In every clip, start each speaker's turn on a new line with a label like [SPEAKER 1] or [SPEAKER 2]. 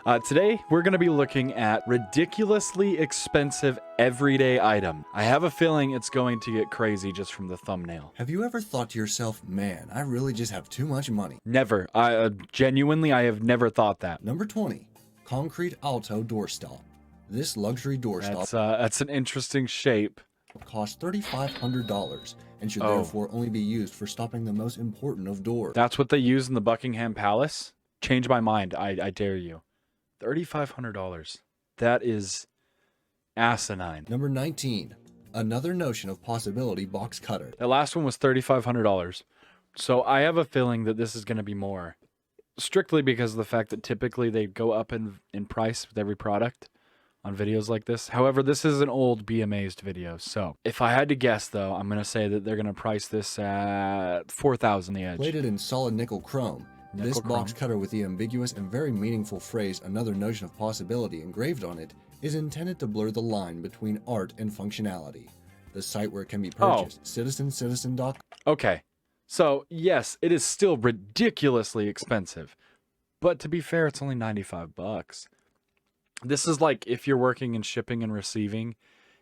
[SPEAKER 1] Today, we're going to be looking at ridiculously expensive everyday item. I have a feeling it's going to get crazy just from the thumbnail.
[SPEAKER 2] Have you ever thought to yourself, man, I really just have too much money?
[SPEAKER 1] Never. Genuinely, I have never thought that.
[SPEAKER 2] Number 20, Concrete Alto Doorstop. This luxury doorstop
[SPEAKER 1] That's an interesting shape.
[SPEAKER 2] costs $3,500 and should therefore only be used for stopping the most important of doors.
[SPEAKER 1] That's what they use in the Buckingham Palace? Change my mind. I dare you. $3,500. That is asinine.
[SPEAKER 2] Number 19, another notion of possibility box cutter.
[SPEAKER 1] The last one was $3,500. So I have a feeling that this is going to be more. Strictly because of the fact that typically they go up in price with every product on videos like this. However, this is an old Be Amazed video. So if I had to guess, though, I'm going to say that they're going to price this at $4,000 the edge.
[SPEAKER 2] Plated in solid nickel chrome. This box cutter with the ambiguous and very meaningful phrase, another notion of possibility, engraved on it, is intended to blur the line between art and functionality. The site where it can be purchased, citizen.com.
[SPEAKER 1] Okay, so yes, it is still ridiculously expensive, but to be fair, it's only 95 bucks. This is like if you're working in shipping and receiving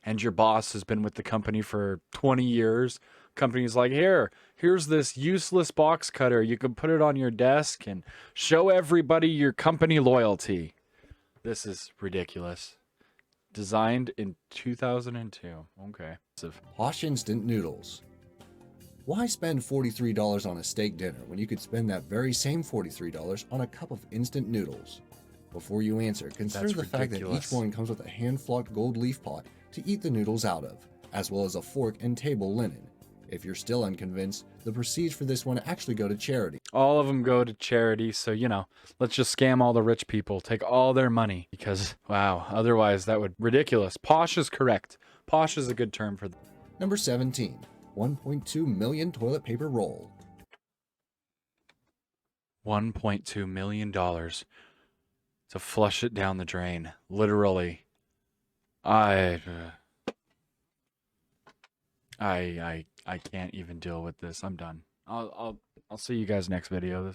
[SPEAKER 1] and your boss has been with the company for 20 years. Company's like, here's this useless box cutter. You can put it on your desk and show everybody your company loyalty. This is ridiculous. Designed in 2002. Okay.
[SPEAKER 2] Posh Instant Noodles. Why spend $43 on a steak dinner when you could spend that very same $43 on a cup of instant noodles? Before you answer, consider the fact that each one comes with a hand-flocked gold leaf pot to eat the noodles out of, as well as a fork and table linen. If you're still unconvinced, the proceeds for this one actually go to charity.
[SPEAKER 1] All of them go to charity, so, you know, let's just scam all the rich people, take all their money, because, wow, otherwise that would ridiculous. Posh is correct. Posh is a good term for that.
[SPEAKER 2] Number 17, 1.2 million toilet paper roll.
[SPEAKER 1] $1.2 million to flush it down the drain. Literally. I can't even deal with this. I'm done. I'll see you guys next video.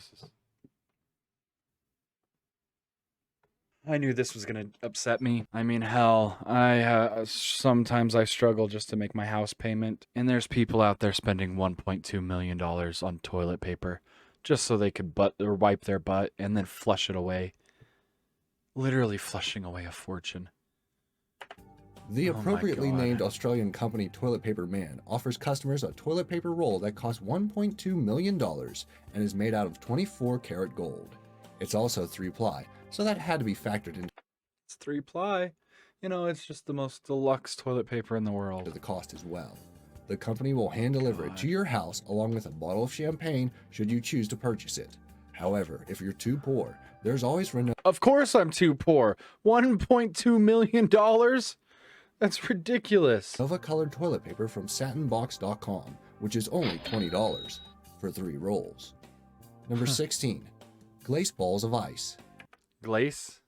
[SPEAKER 1] I knew this was gonna upset me. I mean, hell, sometimes I struggle just to make my house payment, and there's people out there spending $1.2 million on toilet paper just so they could wipe their butt and then flush it away. Literally flushing away a fortune.
[SPEAKER 2] The appropriately named Australian company Toilet Paper Man offers customers a toilet paper roll that costs $1.2 million and is made out of 24-karat gold. It's also 3-ply, so that had to be factored into.
[SPEAKER 1] It's 3-ply. You know, it's just the most deluxe toilet paper in the world.
[SPEAKER 2] The cost as well. The company will hand deliver it to your house along with a bottle of champagne should you choose to purchase it. However, if you're too poor, there's always
[SPEAKER 1] Of course I'm too poor. $1.2 million? That's ridiculous.
[SPEAKER 2] Nova-colored toilet paper from satinbox.com, which is only $20 for 3 rolls. Number 16, glace balls of ice.
[SPEAKER 1] Glace?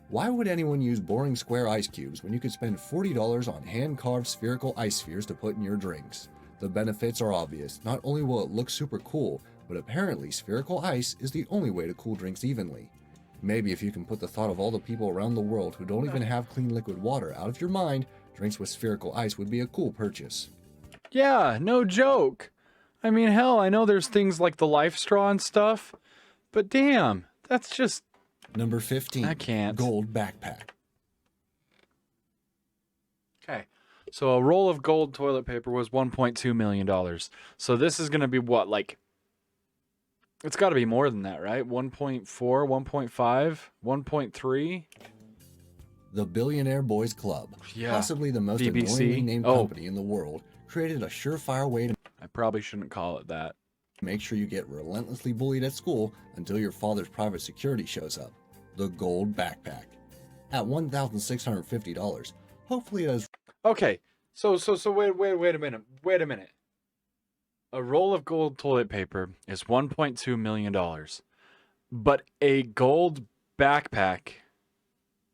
[SPEAKER 2] Why would anyone use boring square ice cubes when you could spend $40 on hand-carved spherical ice spheres to put in your drinks? The benefits are obvious. Not only will it look super cool, but apparently spherical ice is the only way to cool drinks evenly. Maybe if you can put the thought of all the people around the world who don't even have clean liquid water out of your mind, drinks with spherical ice would be a cool purchase.
[SPEAKER 1] Yeah, no joke. I mean, hell, I know there's things like the Life Straw and stuff, but damn, that's just...
[SPEAKER 2] Number 15,
[SPEAKER 1] I can't.
[SPEAKER 2] Gold backpack.
[SPEAKER 1] Okay, so a roll of gold toilet paper was $1.2 million. So this is going to be what, like... It's got to be more than that, right? 1.4, 1.5, 1.3?
[SPEAKER 2] The Billionaire Boys Club, possibly the most
[SPEAKER 1] BBC.
[SPEAKER 2] annoyingly named company in the world, created a surefire way to...
[SPEAKER 1] I probably shouldn't call it that.
[SPEAKER 2] Make sure you get relentlessly bullied at school until your father's private security shows up. The Gold Backpack. At $1,650. Hopefully it has...
[SPEAKER 1] Okay, so wait a minute. Wait a minute. A roll of gold toilet paper is $1.2 million, but a gold backpack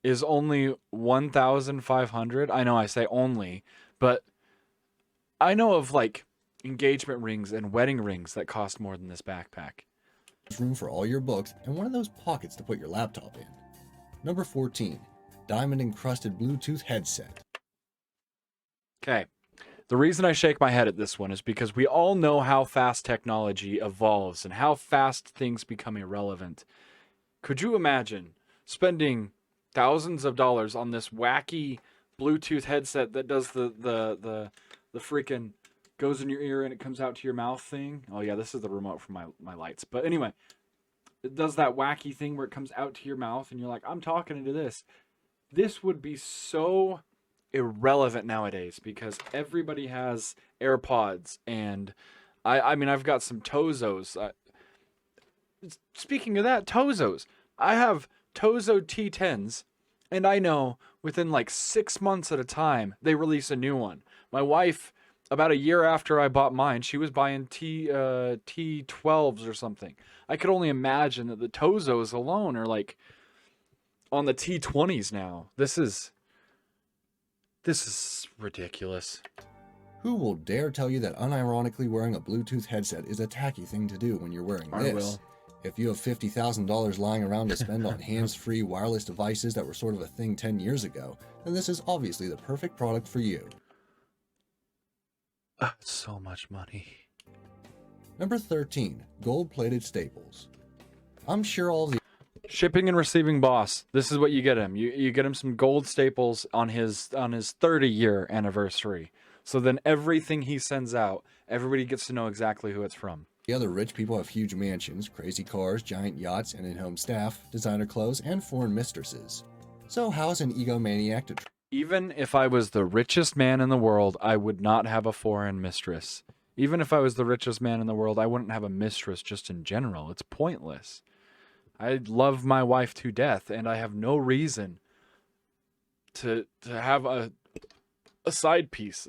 [SPEAKER 1] is only $1,500. I know I say only, but I know of like engagement rings and wedding rings that cost more than this backpack.
[SPEAKER 2] Room for all your books and one of those pockets to put your laptop in. Number 14, diamond encrusted Bluetooth headset.
[SPEAKER 1] Okay. The reason I shake my head at this one is because we all know how fast technology evolves and how fast things become irrelevant. Could you imagine spending thousands of dollars on this wacky Bluetooth headset that does the freaking goes in your ear and it comes out to your mouth thing? Oh yeah, this is the remote for my lights. But anyway, it does that wacky thing where it comes out to your mouth and you're like, I'm talking into this. This would be so irrelevant nowadays because everybody has AirPods and I mean I've got some Tozos. Speaking of that, Tozos. I have Tozo T10s and I know within like 6 months at a time they release a new one. My wife, about a year after I bought mine, she was buying T12s or something. I could only imagine that the Tozos alone are like on the T20s now. This is ridiculous.
[SPEAKER 2] Who will dare tell you that unironically wearing a Bluetooth headset is a tacky thing to do when you're wearing
[SPEAKER 1] I
[SPEAKER 2] this?
[SPEAKER 1] will.
[SPEAKER 2] If you have $50,000 lying around to spend on hands-free wireless devices that were sort of a thing 10 years ago, then this is obviously the perfect product for you.
[SPEAKER 1] So much money.
[SPEAKER 2] Number 13, gold-plated staples. I'm sure all the
[SPEAKER 1] Shipping and receiving boss. This is what you get him. You get him some gold staples on his 30-year anniversary. So then everything he sends out, everybody gets to know exactly who it's from.
[SPEAKER 2] other rich people have huge mansions, crazy cars, giant yachts, and in-home staff, designer clothes, and foreign mistresses. So how is an egomaniac to
[SPEAKER 1] Even if I was the richest man in the world, I would not have a foreign mistress. Even if I was the richest man in the world, I wouldn't have a mistress just in general. It's pointless. I love my wife to death, and I have no reason to have a side piece.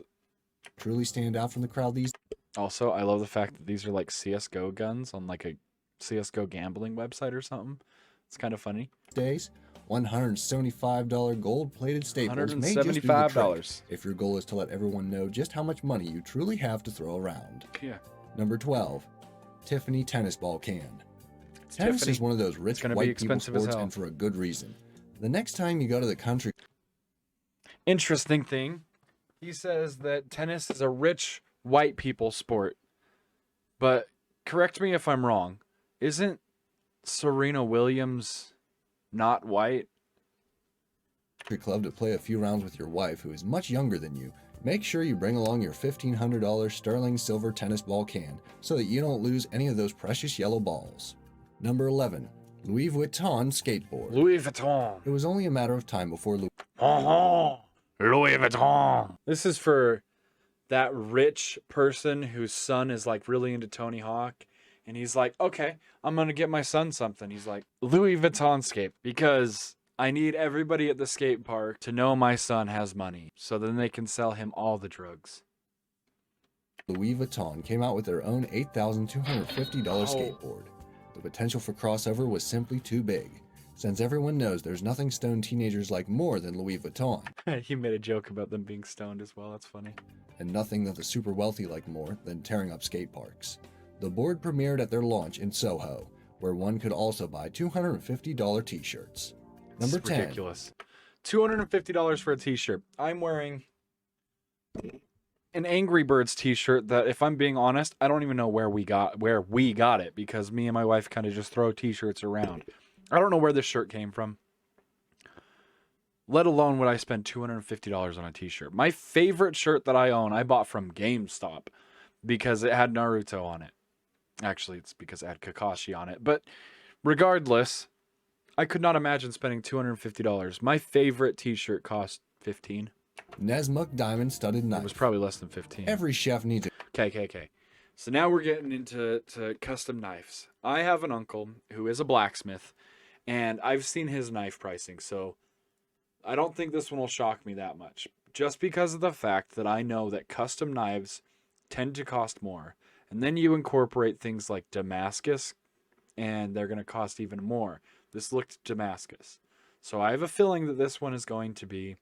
[SPEAKER 2] truly stand out from the crowd these
[SPEAKER 1] Also, I love the fact that these are like CS:GO guns on like a CS:GO gambling website or something. It's kind of funny.
[SPEAKER 2] days? $175 gold-plated staples may just do the trick
[SPEAKER 1] $175.
[SPEAKER 2] if your goal is to let everyone know just how much money you truly have to throw around.
[SPEAKER 1] Yeah.
[SPEAKER 2] Number 12, Tiffany tennis ball can. Tennis
[SPEAKER 1] Tiffany.
[SPEAKER 2] is one of those rich
[SPEAKER 1] gonna be
[SPEAKER 2] white people
[SPEAKER 1] expensive as
[SPEAKER 2] sports,
[SPEAKER 1] hell.
[SPEAKER 2] and for a good reason. The next time you go to the country
[SPEAKER 1] Interesting thing. He says that tennis is a rich white people sport. But correct me if I'm wrong. Isn't Serena Williams not white?
[SPEAKER 2] club to play a few rounds with your wife, who is much younger than you, make sure you bring along your $1,500 sterling silver tennis ball can so that you don't lose any of those precious yellow balls. Number 11, Louis Vuitton skateboard.
[SPEAKER 1] Louis Vuitton.
[SPEAKER 2] It was only a matter of time before
[SPEAKER 1] Louis Vuitton. This is for that rich person whose son is like really into Tony Hawk. And he's like, okay, I'm going to get my son something. He's like, Louis Vuitton skate. Because I need everybody at the skate park to know my son has money. So then they can sell him all the drugs.
[SPEAKER 2] Louis Vuitton came out with their own $8,250
[SPEAKER 1] Oh.
[SPEAKER 2] skateboard. The potential for crossover was simply too big, since everyone knows there's nothing stoned teenagers like more than Louis Vuitton,
[SPEAKER 1] He made a joke about them being stoned as well. That's funny.
[SPEAKER 2] and nothing that the super wealthy like more than tearing up skate parks. The board premiered at their launch in Soho, where one could also buy $250 t-shirts. Number
[SPEAKER 1] It's
[SPEAKER 2] 10,
[SPEAKER 1] ridiculous. $250 for a t-shirt. I'm wearing an Angry Birds t-shirt that, if I'm being honest, I don't even know where we got it, because me and my wife kind of just throw t-shirts around. I don't know where this shirt came from. Let alone would I spend $250 on a t-shirt. My favorite shirt that I own, I bought from GameStop because it had Naruto on it. Actually, it's because it had Kakashi on it. But regardless, I could not imagine spending $250. My favorite t-shirt cost $15.
[SPEAKER 2] Nesmuk diamond studded
[SPEAKER 1] It
[SPEAKER 2] knife.
[SPEAKER 1] was probably less than 15.
[SPEAKER 2] Every chef needs a
[SPEAKER 1] Okay. So now we're getting into custom knives. I have an uncle who is a blacksmith, and I've seen his knife pricing, so I don't think this one will shock me that much. Just because of the fact that I know that custom knives tend to cost more. And then you incorporate things like Damascus, and they're going to cost even more. This looked Damascus. So I have a feeling that this one is going to be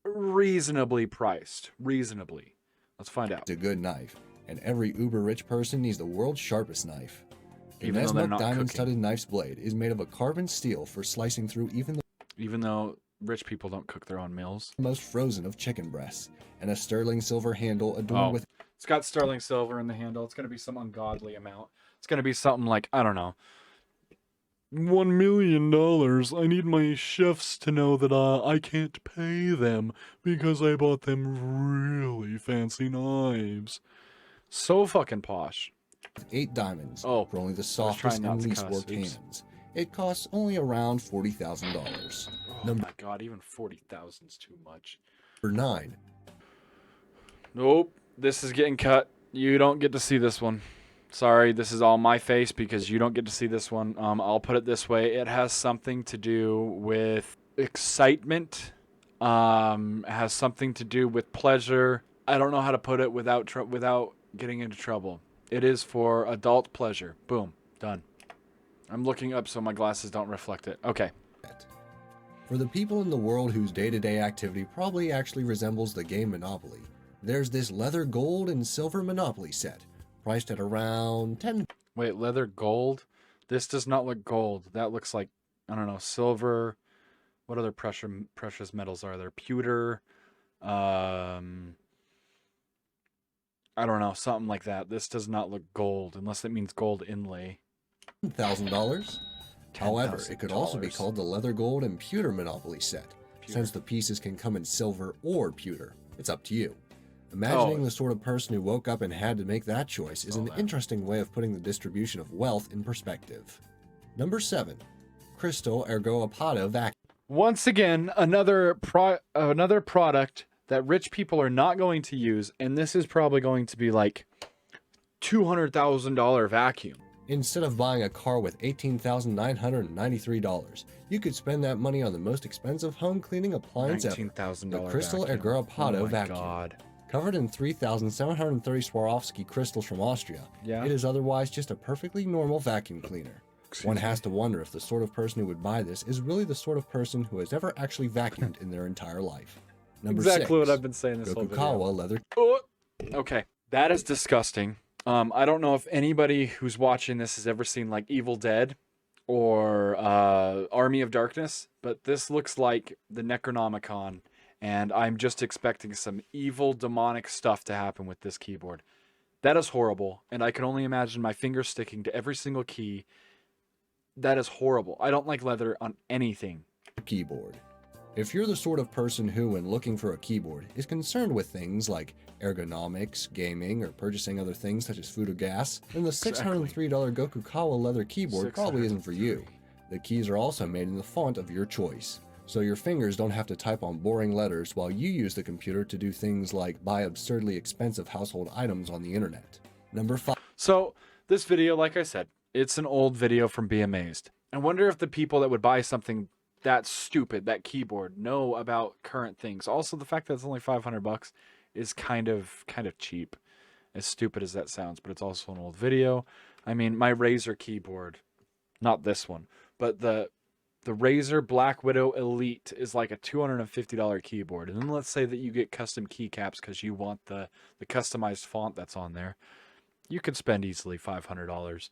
[SPEAKER 1] reasonably priced. Reasonably. Let's find out.
[SPEAKER 2] good knife, and every uber rich person needs the world's sharpest knife. A
[SPEAKER 1] Even though they're
[SPEAKER 2] Nesmuk
[SPEAKER 1] not
[SPEAKER 2] diamond-studded
[SPEAKER 1] cooking.
[SPEAKER 2] knife's blade is made of a carbon steel for slicing through even the
[SPEAKER 1] Even though rich people don't cook their own meals.
[SPEAKER 2] most frozen of chicken breasts, and a sterling silver handle adorned
[SPEAKER 1] Oh,
[SPEAKER 2] with
[SPEAKER 1] it's got sterling silver in the handle. It's going to be some ungodly amount. It's going to be something like, I don't know, $1 million. I need my chefs to know that I can't pay them because I bought them really fancy knives. So fucking posh.
[SPEAKER 2] 8 diamonds
[SPEAKER 1] Oh,
[SPEAKER 2] for only the
[SPEAKER 1] I was
[SPEAKER 2] softest
[SPEAKER 1] trying not
[SPEAKER 2] and
[SPEAKER 1] to
[SPEAKER 2] least
[SPEAKER 1] cuss.
[SPEAKER 2] worked
[SPEAKER 1] Oops.
[SPEAKER 2] hands. It costs only around $40,000.
[SPEAKER 1] Oh my god, even 40,000 is too much.
[SPEAKER 2] Number 9.
[SPEAKER 1] Nope, this is getting cut. You don't get to see this one. Sorry, this is all my face because you don't get to see this one. I'll put it this way: it has something to do with excitement. It has something to do with pleasure. I don't know how to put it without getting into trouble. It is for adult pleasure. Boom, done. I'm looking up so my glasses don't reflect it. Okay.
[SPEAKER 2] For the people in the world whose day-to-day activity probably actually resembles the game Monopoly, there's this leather gold and silver Monopoly set, priced at around 10.
[SPEAKER 1] Wait, leather gold? This does not look gold. That looks like, I don't know, silver. What other precious metals are there? Pewter. I don't know, something like that. This does not look gold, unless it means gold inlay.
[SPEAKER 2] $10,000. However, it could also be
[SPEAKER 1] $10,000.
[SPEAKER 2] called the leather gold and pewter Monopoly set,
[SPEAKER 1] Pewter.
[SPEAKER 2] since the pieces can come in silver or pewter. It's up to you. Imagining the sort of person who woke up and had to make that choice is an interesting way of putting the distribution of wealth in perspective. Number 7. Crystal Ergoapata Vacuum.
[SPEAKER 1] Once again, another product that rich people are not going to use, and this is probably going to be like $200,000 vacuum.
[SPEAKER 2] Instead of buying a car with $18,993, you could spend that money on the most expensive home cleaning appliance ever,
[SPEAKER 1] $19,000
[SPEAKER 2] the Crystal
[SPEAKER 1] vacuum.
[SPEAKER 2] Ergoapata
[SPEAKER 1] Oh my
[SPEAKER 2] Vacuum.
[SPEAKER 1] God.
[SPEAKER 2] Covered in 3,730 Swarovski crystals from Austria,
[SPEAKER 1] Yeah.
[SPEAKER 2] it is otherwise just a perfectly normal vacuum cleaner. One has to wonder if the sort of person who would buy this is really the sort of person who has ever actually vacuumed in their entire life. Number
[SPEAKER 1] Exactly
[SPEAKER 2] 6.
[SPEAKER 1] what I've been saying this whole video.
[SPEAKER 2] Gokukawa leather.
[SPEAKER 1] Okay, that is disgusting. I don't know if anybody who's watching this has ever seen like Evil Dead or Army of Darkness, but this looks like the Necronomicon, and I'm just expecting some evil demonic stuff to happen with this keyboard. That is horrible, and I can only imagine my fingers sticking to every single key. That is horrible. I don't like leather on anything.
[SPEAKER 2] Keyboard. If you're the sort of person who, when looking for a keyboard, is concerned with things like ergonomics, gaming, or purchasing other things such as food or gas, then the $603 Gokukawa leather keyboard probably isn't for you. The keys are also made in the font of your choice, so your fingers don't have to type on boring letters while you use the computer to do things like buy absurdly expensive household items on the internet. Number 5.
[SPEAKER 1] So this video, like I said, it's an old video from Be Amazed. I wonder if the people that would buy something that stupid, that keyboard, know about current things. Also, the fact that it's only $500 is kind of cheap. As stupid as that sounds, but it's also an old video. I mean, my Razer keyboard, not this one, but the Razer Black Widow Elite is like a $250 keyboard. And then let's say that you get custom keycaps because you want the customized font that's on there. You could spend easily $500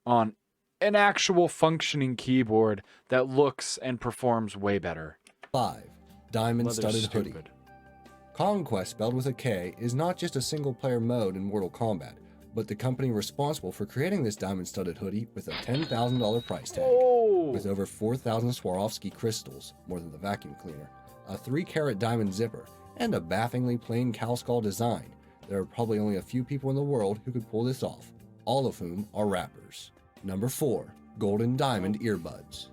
[SPEAKER 1] on an actual functioning keyboard that looks and performs way better.
[SPEAKER 2] 5. Diamond-studded hoodie.
[SPEAKER 1] Stupid.
[SPEAKER 2] Conquest, spelled with a K, is not just a single-player mode in Mortal Kombat, but the company responsible for creating this diamond-studded hoodie with a $10,000 price tag.
[SPEAKER 1] Oh!
[SPEAKER 2] With over 4,000 Swarovski crystals, more than the vacuum cleaner, a 3-carat diamond zipper, and a baffingly plain cow skull design, there are probably only a few people in the world who could pull this off, all of whom are rappers. Number 4. Golden Diamond Earbuds.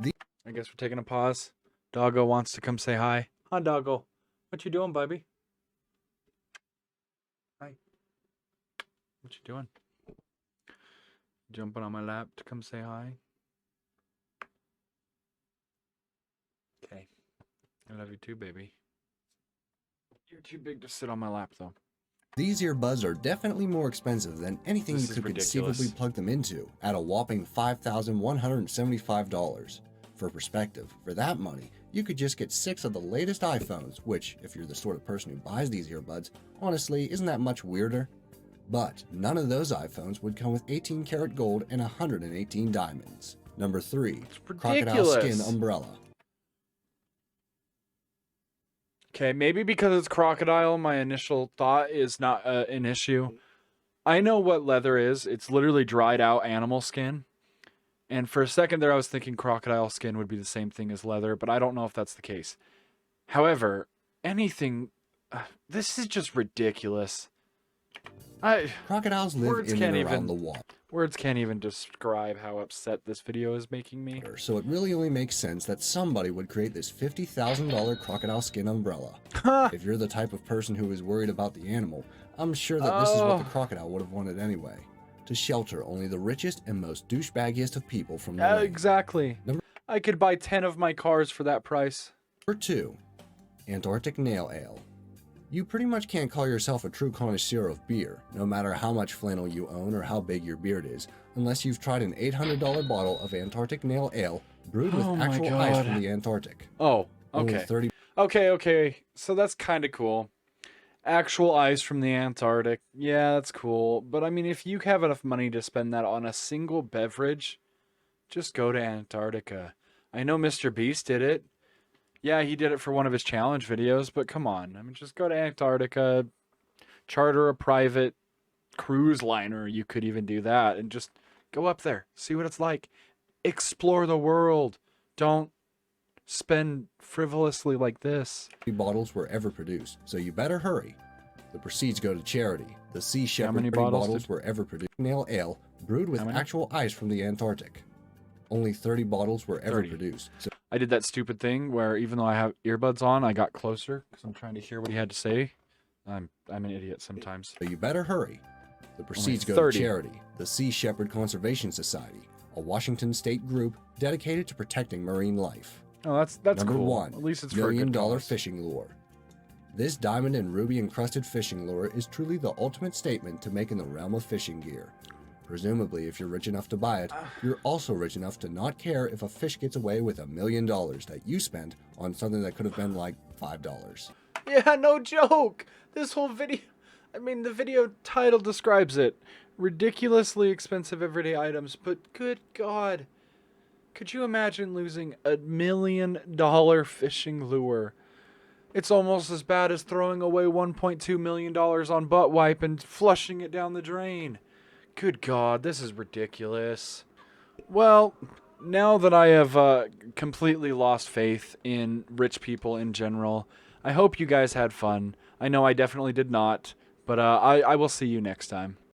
[SPEAKER 1] I guess we're taking a pause. Doggo wants to come say hi. Hi, Doggo. What you doing, baby? Hi. What you doing? Jumping on my lap to come say hi? Okay. I love you too, baby. You're too big to sit on my lap, though.
[SPEAKER 2] These earbuds are definitely more expensive than anything
[SPEAKER 1] This
[SPEAKER 2] you
[SPEAKER 1] is
[SPEAKER 2] could
[SPEAKER 1] ridiculous.
[SPEAKER 2] conceivably plug them into, at a whopping $5,175. For perspective, for that money, you could just get 6 of the latest iPhones, which, if you're the sort of person who buys these earbuds, honestly isn't that much weirder. But none of those iPhones would come with 18 karat gold and 118 diamonds. Number 3. Crocodile skin
[SPEAKER 1] Ridiculous.
[SPEAKER 2] umbrella.
[SPEAKER 1] Okay, maybe because it's crocodile, my initial thought is not an issue. I know what leather is. It's literally dried out animal skin. And for a second there, I was thinking crocodile skin would be the same thing as leather, but I don't know if that's the case. However, anything. This is just ridiculous.
[SPEAKER 2] Crocodiles live
[SPEAKER 1] Words
[SPEAKER 2] in
[SPEAKER 1] can't
[SPEAKER 2] and around
[SPEAKER 1] even-
[SPEAKER 2] the water,
[SPEAKER 1] Words can't even describe how upset this video is making me.
[SPEAKER 2] so it really only makes sense that somebody would create this $50,000 crocodile skin umbrella. If you're the type of person who is worried about the animal, I'm sure that this is what the crocodile would have wanted anyway. To shelter only the richest and most douchebaggiest of people from the rain.
[SPEAKER 1] Exactly. I could buy 10 of my cars for that price.
[SPEAKER 2] Number 2. Antarctic Nail Ale. You pretty much can't call yourself a true connoisseur of beer, no matter how much flannel you own or how big your beard is, unless you've tried an $800 bottle of Antarctic Nail Ale brewed with
[SPEAKER 1] Oh my
[SPEAKER 2] actual ice
[SPEAKER 1] God.
[SPEAKER 2] from the Antarctic.
[SPEAKER 1] Oh,
[SPEAKER 2] Only
[SPEAKER 1] okay.
[SPEAKER 2] 30
[SPEAKER 1] Okay. So that's kind of cool. Actual ice from the Antarctic. Yeah, that's cool. But I mean, if you have enough money to spend that on a single beverage, just go to Antarctica. I know Mr. Beast did it. Yeah, he did it for one of his challenge videos, but come on. I mean, just go to Antarctica, charter a private cruise liner. You could even do that and just go up there, see what it's like. Explore the world. Don't spend frivolously like this.
[SPEAKER 2] bottles were ever produced, so you better hurry. The proceeds go to charity. The Sea Shepherd
[SPEAKER 1] many
[SPEAKER 2] 30
[SPEAKER 1] bottles
[SPEAKER 2] bottles
[SPEAKER 1] did-
[SPEAKER 2] were ever produced. Nail Ale brewed with
[SPEAKER 1] How many?
[SPEAKER 2] actual ice from the Antarctic. Only 30 bottles were ever
[SPEAKER 1] 30.
[SPEAKER 2] produced. So
[SPEAKER 1] I did that stupid thing where even though I have earbuds on, I got closer because I'm trying to hear what he had to say. I'm an idiot sometimes.
[SPEAKER 2] you better hurry. The proceeds go to
[SPEAKER 1] 30.
[SPEAKER 2] charity. The Sea Shepherd Conservation Society, a Washington state group dedicated to protecting marine life.
[SPEAKER 1] Oh, that's
[SPEAKER 2] Number
[SPEAKER 1] cool.
[SPEAKER 2] 1.
[SPEAKER 1] At least it's for a
[SPEAKER 2] $1
[SPEAKER 1] good
[SPEAKER 2] million
[SPEAKER 1] cause.
[SPEAKER 2] fishing lure. This diamond and ruby encrusted fishing lure is truly the ultimate statement to make in the realm of fishing gear. Presumably, if you're rich enough to buy it, you're also rich enough to not care if a fish gets away with $1 million that you spent on something that could have been like $5.
[SPEAKER 1] Yeah, no joke. This whole video, I mean, the video title describes it. Ridiculously expensive everyday items, but good God. Could you imagine losing $1 million fishing lure? It's almost as bad as throwing away $1.2 million on butt wipe and flushing it down the drain. Good God, this is ridiculous. Well, now that I have completely lost faith in rich people in general, I hope you guys had fun. I know I definitely did not, but I will see you next time.